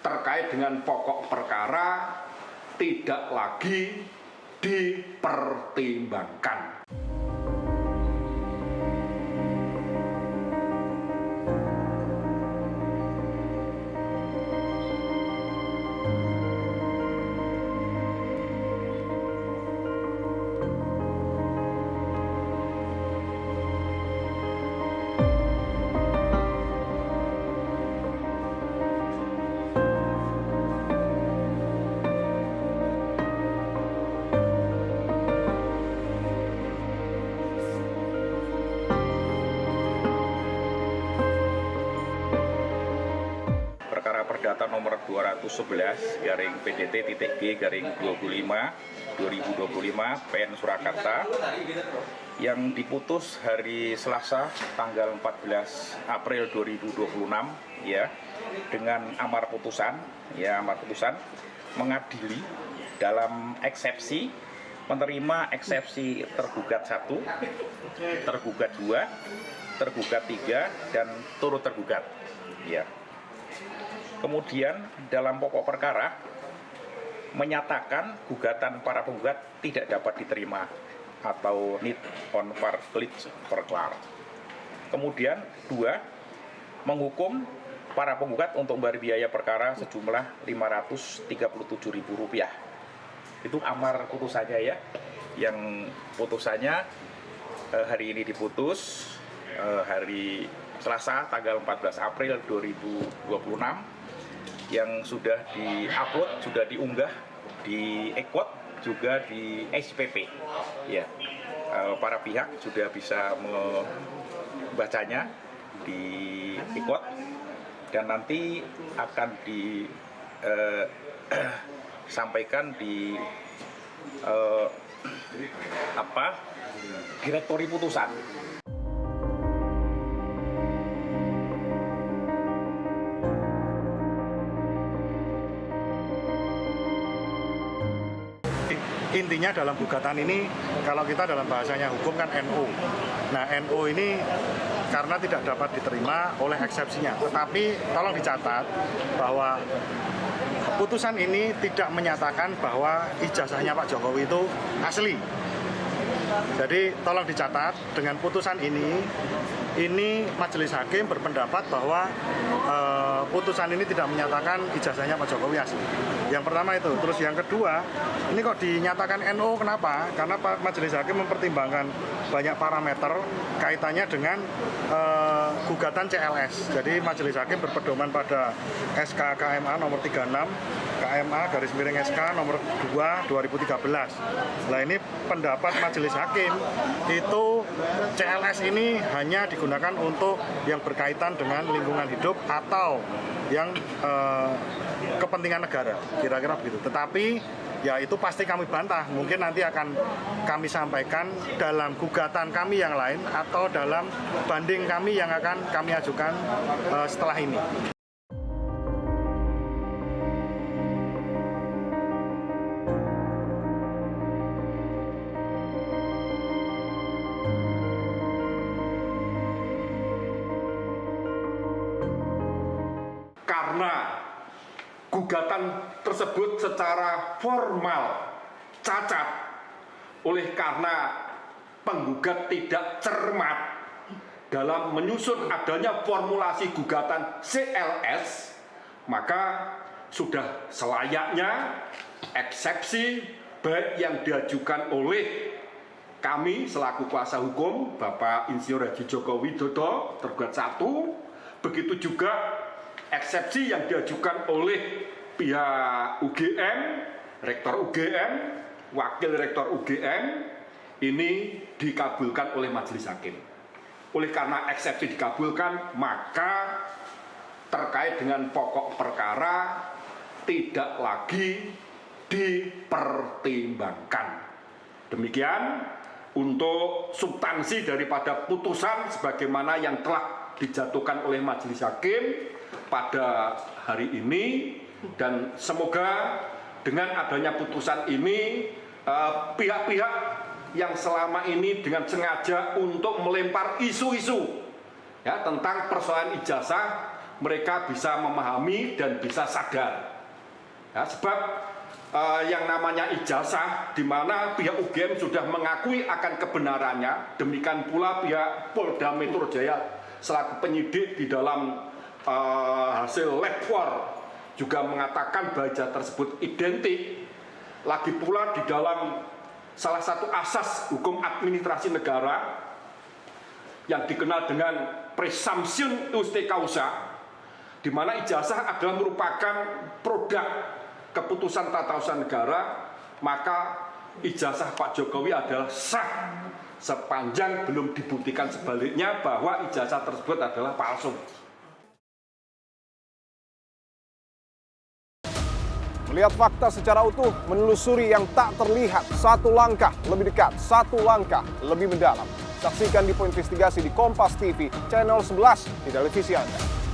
terkait dengan pokok perkara tidak lagi dipertimbangkan. Perkara Perdata nomor 211 garing PDT.G/25/2025 PN Surakarta yang diputus hari Selasa tanggal 14 April 2026 ya, dengan amar putusan mengadili dalam eksepsi menerima eksepsi tergugat 1, tergugat 2, tergugat 3 dan turut tergugat ya. Kemudian dalam pokok perkara menyatakan gugatan para penggugat tidak dapat diterima atau need on parklits perklar. Kemudian 2, menghukum para penggugat untuk membayar biaya perkara sejumlah Rp537.000. Itu amar putusannya ya, yang putusannya hari ini diputus hari Selasa tanggal 14 April 2026, yang sudah di-upload, sudah diunggah di Equot, juga di SPP ya. Para pihak sudah bisa membacanya di Equot dan nanti akan disampaikan di direktori putusan. Intinya dalam gugatan ini, kalau kita dalam bahasanya hukum kan NO. Nah, NO ini karena tidak dapat diterima oleh eksepsinya. Tetapi tolong dicatat bahwa putusan ini tidak menyatakan bahwa ijazahnya Pak Jokowi itu asli. Jadi tolong dicatat, dengan putusan ini majelis hakim berpendapat bahwa putusan ini tidak menyatakan ijazahnya Pak Jokowi asli. Yang pertama itu. Terus yang kedua, ini kok dinyatakan NO, kenapa? Karena majelis hakim mempertimbangkan banyak parameter kaitannya dengan gugatan CLS. Jadi majelis hakim berpedoman pada SK KMA nomor 36, KMA/SK nomor 2 2013. Nah, ini pendapat majelis hakim itu CLS ini hanya digunakan untuk yang berkaitan dengan lingkungan hidup atau yang kepentingan negara, kira-kira begitu. Tetapi ya itu pasti kami bantah, mungkin nanti akan kami sampaikan dalam gugatan kami yang lain atau dalam banding kami yang akan kami ajukan setelah ini. Karena gugatan tersebut secara formal cacat, oleh karena penggugat tidak cermat dalam menyusun adanya formulasi gugatan CLS, maka sudah selayaknya eksepsi baik yang diajukan oleh kami selaku kuasa hukum Bapak Insinyur Haji Joko Widodo tergugat 1, begitu juga eksepsi yang diajukan oleh pihak UGM, Rektor UGM, Wakil Rektor UGM, ini dikabulkan oleh majelis hakim. Oleh karena eksepsi dikabulkan, maka terkait dengan pokok perkara tidak lagi dipertimbangkan. Demikian untuk substansi daripada putusan sebagaimana yang telah dijatuhkan oleh majelis hakim pada hari ini, dan semoga dengan adanya putusan ini pihak-pihak yang selama ini dengan sengaja untuk melempar isu-isu ya tentang persoalan ijazah mereka bisa memahami dan bisa sadar. Ya, sebab yang namanya ijazah, di mana pihak UGM sudah mengakui akan kebenarannya, demikian pula pihak Polda Metro Jaya selaku penyidik di dalam hasil lab 4 juga mengatakan bahwa ijazah tersebut identik. Lagi pula di dalam salah satu asas hukum administrasi negara yang dikenal dengan presumption iuste causa, di mana ijazah adalah merupakan produk keputusan tata usaha negara, maka ijazah Pak Jokowi adalah sah sepanjang belum dibuktikan sebaliknya bahwa ijazah tersebut adalah palsu. Melihat fakta secara utuh, menelusuri yang tak terlihat, satu langkah lebih dekat, satu langkah lebih mendalam. Saksikan di Poin Investigasi di Kompas TV, channel 11 di televisi Anda.